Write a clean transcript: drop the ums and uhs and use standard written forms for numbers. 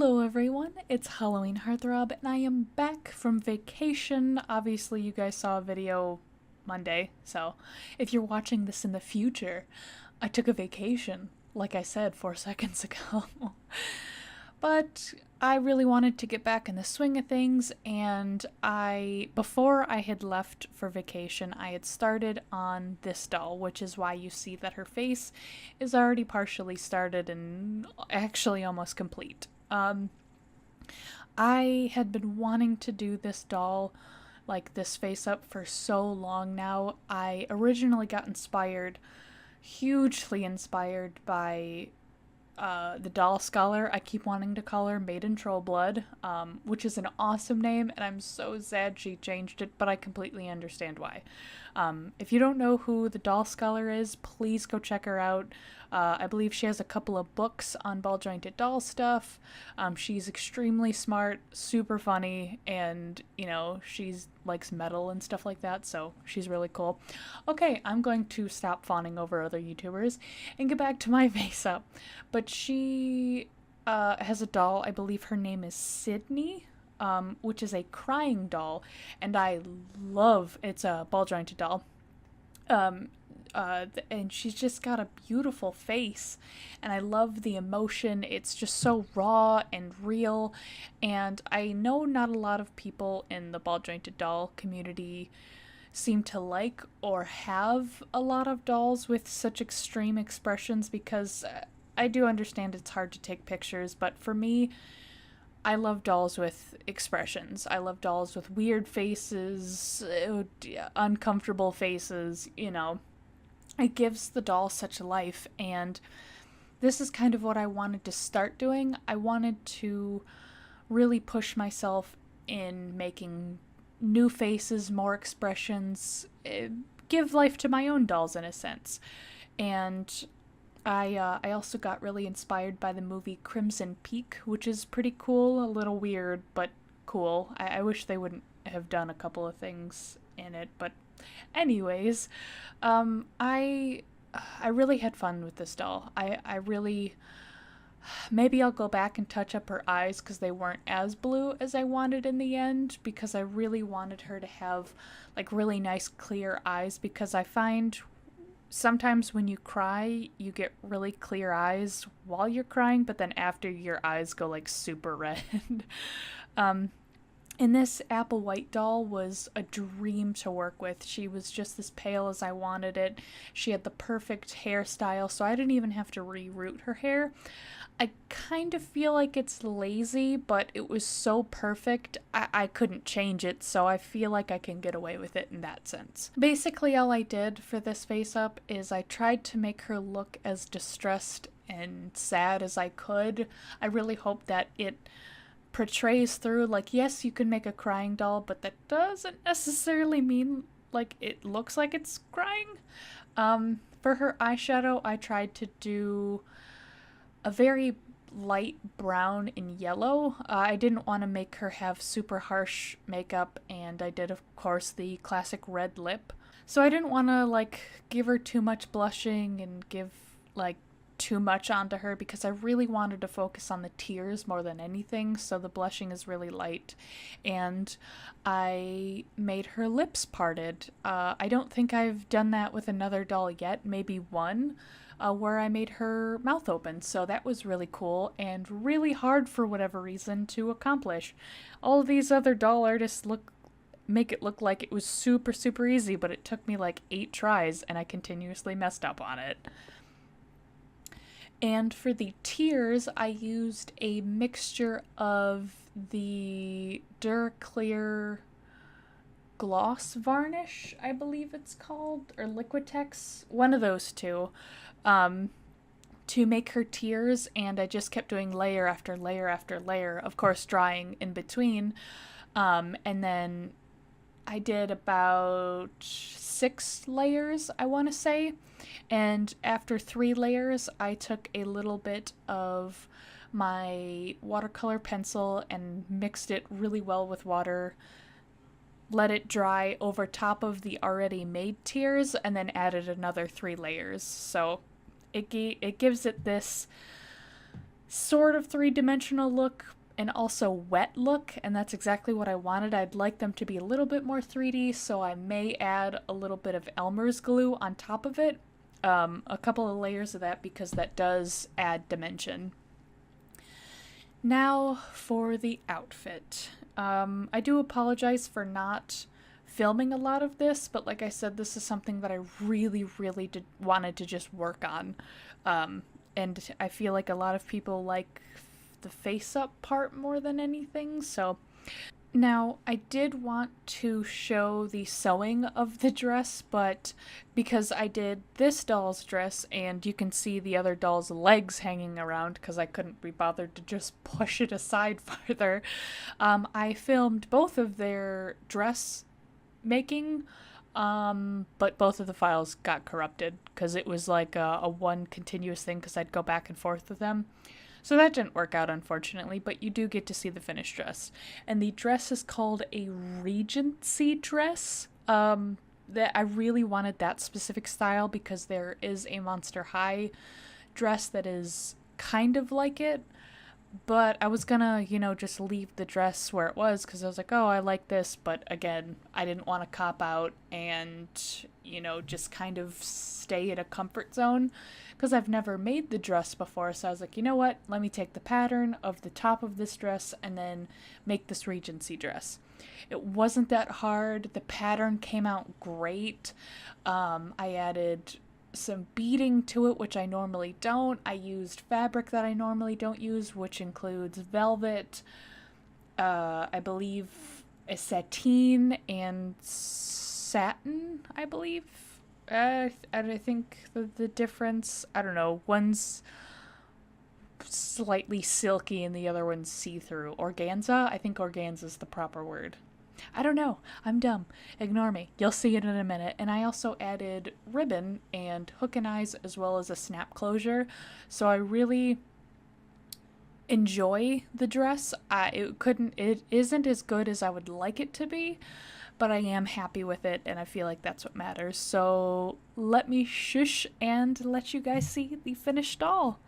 Hello everyone, it's Halloween Heartthrob, and I am back from vacation. Obviously you guys saw a video Monday, so if you're watching this in the future, I took a vacation, like I said 4 seconds ago. But I really wanted to get back in the swing of things, and before I had left for vacation, I had started on this doll, which is why you see that her face is already partially started and actually almost complete. I had been wanting to do this doll, like this face up, for so long now. I originally got hugely inspired by the doll scholar I keep wanting to call her, Maiden Troll Blood, which is an awesome name, and I'm so sad she changed it, but I completely understand why. If you don't know who the doll scholar is, please go check her out. I believe she has a couple of books on ball jointed doll stuff. She's extremely smart, super funny, and she's likes metal and stuff like that, so she's really cool. Okay, I'm going to stop fawning over other YouTubers and get back to my face up. But she has a doll, I believe her name is Sydney, which is a crying doll, and it's a ball jointed doll. And she's just got a beautiful face, and I love the emotion. It's just so raw and real, and I know not a lot of people in the ball jointed doll community seem to like or have a lot of dolls with such extreme expressions, because I do understand it's hard to take pictures, but for me, I love dolls with expressions. I love dolls with weird faces, uncomfortable faces, It gives the doll such life, and this is kind of what I wanted to start doing. I wanted to really push myself in making new faces, more expressions, give life to my own dolls in a sense. And I also got really inspired by the movie Crimson Peak, which is pretty cool, a little weird, but cool. I wish they wouldn't have done a couple of things in it, but anyways, I really had fun with this doll. I really, maybe I'll go back and touch up her eyes because they weren't as blue as I wanted in the end, because I really wanted her to have like really nice clear eyes, because I find sometimes when you cry you get really clear eyes while you're crying, but then after your eyes go like super red. And this apple white doll was a dream to work with. She was just as pale as I wanted it. She had the perfect hairstyle, so I didn't even have to reroot her hair. I kind of feel like it's lazy, but it was so perfect, I couldn't change it, so I feel like I can get away with it in that sense. Basically, all I did for this face up is I tried to make her look as distressed and sad as I could. I really hope that it portrays through, like, yes, you can make a crying doll, but that doesn't necessarily mean like it looks like it's crying. For her eyeshadow, I tried to do a very light brown and yellow. I didn't want to make her have super harsh makeup, and I did, of course, the classic red lip. So I didn't want to like give her too much blushing and give like too much onto her, because I really wanted to focus on the tears more than anything, so the blushing is really light. And I made her lips parted. I don't think I've done that with another doll yet, maybe one, where I made her mouth open, so that was really cool and really hard for whatever reason to accomplish. All of these other doll artists make it look like it was super, super easy, but it took me like 8 tries and I continuously messed up on it. And for the tears, I used a mixture of the Duraclear gloss varnish, I believe it's called, or Liquitex, one of those two, to make her tears, and I just kept doing layer after layer after layer, of course drying in between, and then I did about 6 layers, I want to say, and after 3 layers, I took a little bit of my watercolor pencil and mixed it really well with water, let it dry over top of the already made tears, and then added another 3 layers. So it gives it this sort of three-dimensional look, and also wet look, and that's exactly what I wanted. I'd like them to be a little bit more 3D, so I may add a little bit of Elmer's glue on top of it. A couple of layers of that because that does add dimension. Now for the outfit. I do apologize for not filming a lot of this, but like I said, this is something that I really wanted to just work on. And I feel like a lot of people like the face up part more than anything, so now, I did want to show the sewing of the dress, but because I did this doll's dress and you can see the other doll's legs hanging around because I couldn't be bothered to just push it aside farther, I filmed both of their dress making, but both of the files got corrupted because it was like a one continuous thing because I'd go back and forth with them. So that didn't work out, unfortunately, but you do get to see the finished dress. And the dress is called a Regency dress. That I really wanted that specific style because there is a Monster High dress that is kind of like it. But I was gonna, just leave the dress where it was because I was like, oh, I like this. But again, I didn't want to cop out and, just kind of stay in a comfort zone because I've never made the dress before. So I was like, you know what? Let me take the pattern of the top of this dress and then make this Regency dress. It wasn't that hard. The pattern came out great. I added some beading to it, which I normally don't. I used fabric that I normally don't use, which includes velvet, I believe a sateen and satin, I believe. I think the difference, I don't know, one's slightly silky and the other one's see-through. Organza? I think organza is the proper word. I don't know. I'm dumb. Ignore me. You'll see it in a minute. And I also added ribbon and hook and eyes as well as a snap closure. So I really enjoy the dress. It isn't as good as I would like it to be, but I am happy with it and I feel like that's what matters. So let me shush and let you guys see the finished doll.